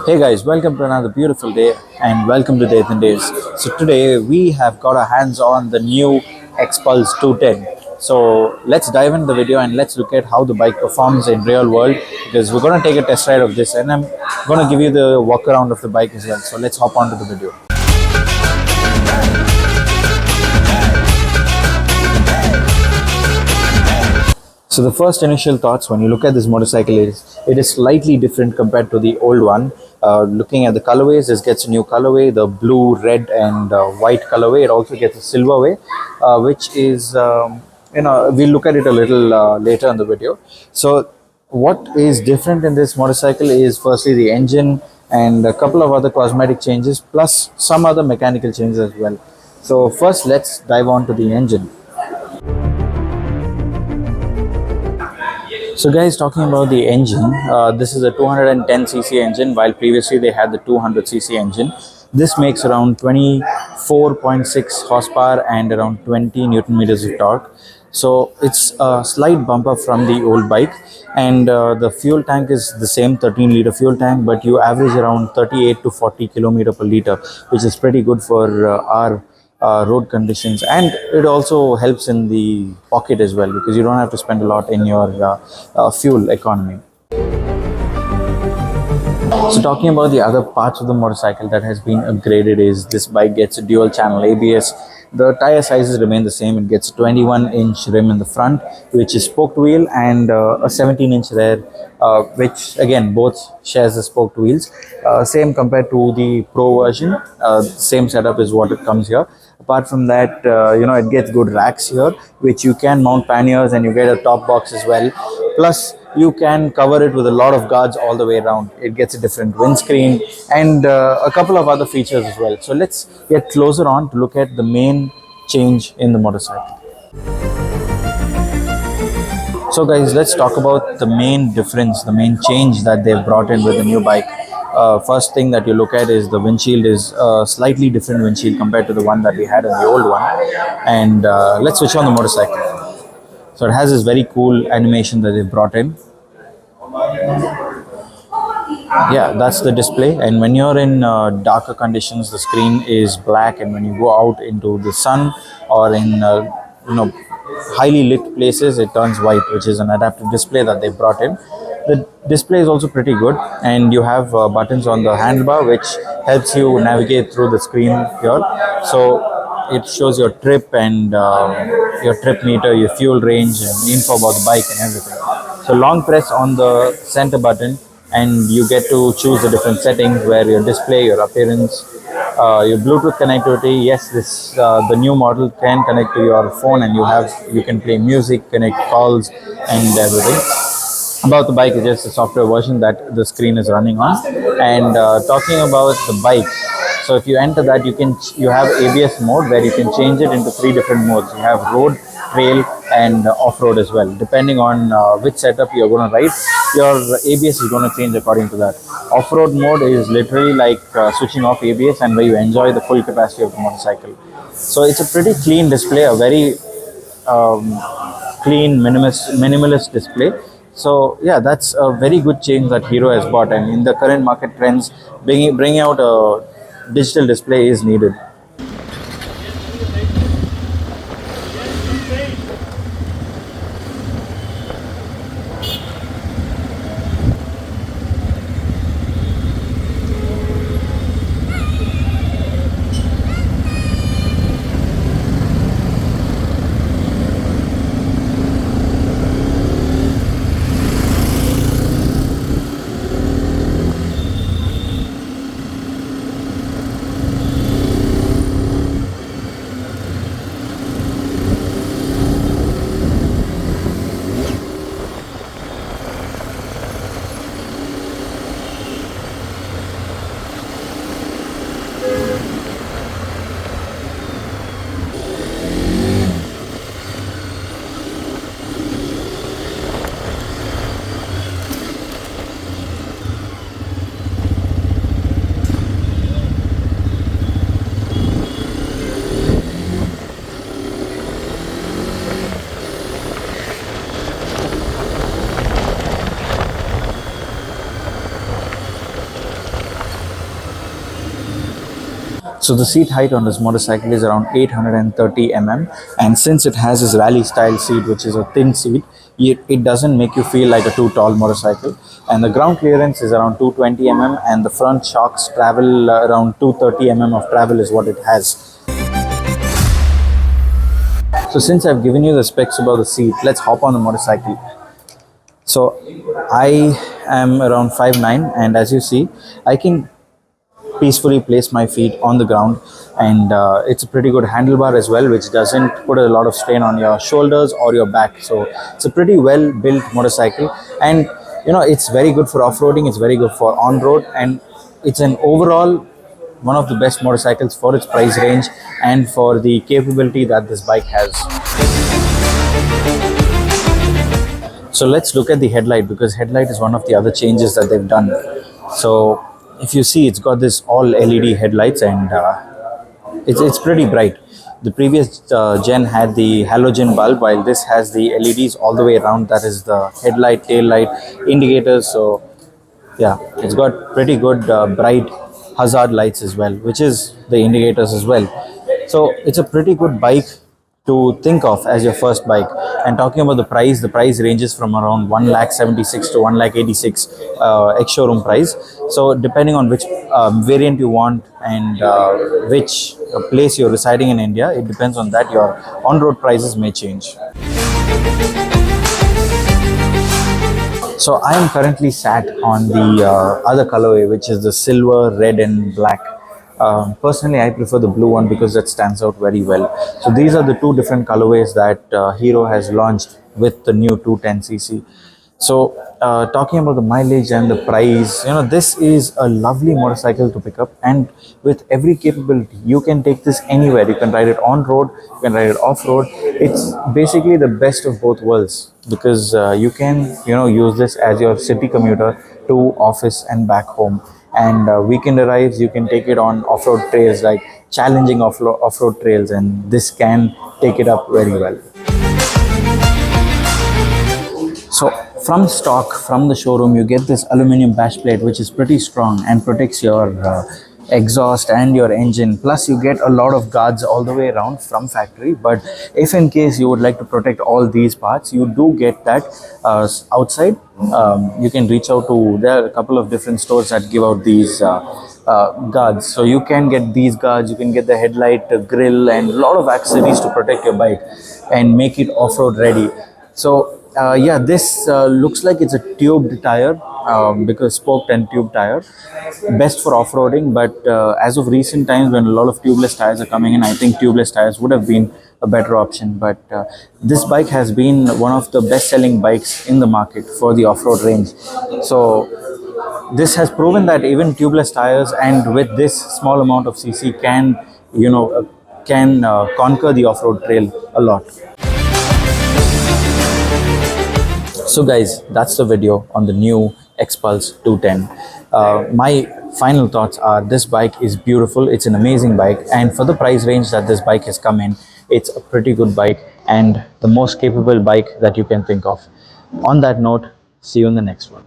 Hey guys, welcome to another beautiful day and welcome to Day and Days. So today we have got our hands on the new XPulse 210. So let's dive into the video and let's look at how the bike performs in real world, because we're going to take a test ride of this and I'm going to give you the walk around of the bike as well. So let's hop on to the video. So the first initial thoughts when you look at this motorcycle is it is slightly different compared to the old one. Looking at the colorways, this gets a new colorway, the blue, red and white colorway. It also gets a silver way, which is, we'll look at it a little later in the video. So what is different in this motorcycle is firstly the engine and a couple of other cosmetic changes plus some other mechanical changes as well. So first let's dive on to the engine. So guys, talking about the engine, this is a 210cc engine, while previously they had the 200cc engine. This makes around 24.6 horsepower and around 20 Newton meters of torque. So it's a slight bump up from the old bike, and the fuel tank is the same 13-liter fuel tank, but you average around 38 to 40 kilometer per liter, which is pretty good for our road conditions, and it also helps in the pocket as well, because you don't have to spend a lot in your fuel economy. So talking about the other parts of the motorcycle that has been upgraded is this bike gets a dual channel ABS. The tire sizes remain the same. It gets a 21-inch rim in the front, which is spoked wheel, and a 17-inch rear, which again both shares the spoked wheels. Same compared to the Pro version. Same setup is what it comes here. Apart from that, it gets good racks here, which you can mount panniers, and you get a top box as well. Plus, you can cover it with a lot of guards all the way around. It gets a different windscreen and a couple of other features as well. So let's get closer on to look at the main change in the motorcycle. So guys, let's talk about the main difference, the main change that they've brought in with the new bike. First thing that you look at is the windshield is a slightly different windshield compared to the one that we had in the old one. And let's switch on the motorcycle. So it has this very cool animation that they brought in. Yeah, that's the display, and when you're in darker conditions, the screen is black, and when you go out into the sun or in highly lit places, it turns white, which is an adaptive display that they brought in. The display is also pretty good, and you have buttons on the handlebar which helps you navigate through the screen here. So it shows your trip and your trip meter, your fuel range, and info about the bike and everything. So long press on the center button and you get to choose the different settings where your display, your appearance, your Bluetooth connectivity. Yes, this the new model can connect to your phone, and you can play music, connect calls and everything. About the bike is just a software version that the screen is running on. And talking about the bike, so if you enter that, you have ABS mode where you can change it into 3 different modes. You have road, trail and off-road as well. Depending on which setup you're going to ride, your ABS is going to change according to that. Off-road mode is literally like switching off ABS, and where you enjoy the full capacity of the motorcycle. So it's a pretty clean display, a very clean minimalist display. So yeah, that's a very good change that Hero has brought, and in the current market trends, bringing out a digital display is needed. So the seat height on this motorcycle is around 830 mm, and since it has this rally style seat, which is a thin seat, it doesn't make you feel like a too tall motorcycle. And the ground clearance is around 220 mm, and the front shocks travel around 230 mm of travel is what it has. So since I've given you the specs about the seat, let's hop on the motorcycle. So I am around 5'9", and as you see, I can peacefully place my feet on the ground, and it's a pretty good handlebar as well, which doesn't put a lot of strain on your shoulders or your back. So it's a pretty well built motorcycle, and it's very good for off-roading, it's very good for on-road, and it's an overall one of the best motorcycles for its price range and for the capability that this bike has. So let's look at the headlight, because headlight is one of the other changes that they've done. So if you see, it's got this all LED headlights, and it's pretty bright. The previous gen had the halogen bulb, while this has the LEDs all the way around. That is the headlight, tail light, indicators. So yeah, it's got pretty good bright hazard lights as well, which is the indicators as well. So it's a pretty good bike to think of as your first bike. And talking about the price ranges from around 1,76,000 to 1,86,000 ex-showroom price. So depending on which variant you want and which place you're residing in India, it depends on that your on-road prices may change. So I am currently sat on the other colorway, which is the silver, red and black. Personally, I prefer the blue one because that stands out very well. So these are the two different colorways that Hero has launched with the new 210cc. So talking about the mileage and the price, this is a lovely motorcycle to pick up, and with every capability, you can take this anywhere. You can ride it on road, you can ride it off road. It's basically the best of both worlds, because you can use this as your city commuter to office and back home. And weekend arrives, you can take it on off-road trails, like challenging off-road trails, and this can take it up very well. So from stock, from the showroom, you get this aluminum bash plate, which is pretty strong and protects your exhaust and your engine. Plus you get a lot of guards all the way around from factory. But if in case you would like to protect all these parts, you do get that outside. You can reach out to, there are a couple of different stores that give out these guards. So you can get these guards, you can get the headlight, grill and a lot of accessories to protect your bike and make it off-road ready. So yeah, this looks like it's a tubed tire, because spoked and tube tire, best for off-roading. But as of recent times, when a lot of tubeless tires are coming in, I think tubeless tires would have been a better option. But this bike has been one of the best-selling bikes in the market for the off-road range. So this has proven that even tubeless tires and with this small amount of cc can conquer the off-road trail a lot. So guys, that's the video on the new XPulse 210. My final thoughts are, this bike is beautiful, it's an amazing bike, and for the price range that this bike has come in, it's a pretty good bike and the most capable bike that you can think of. On that note, see you in the next one.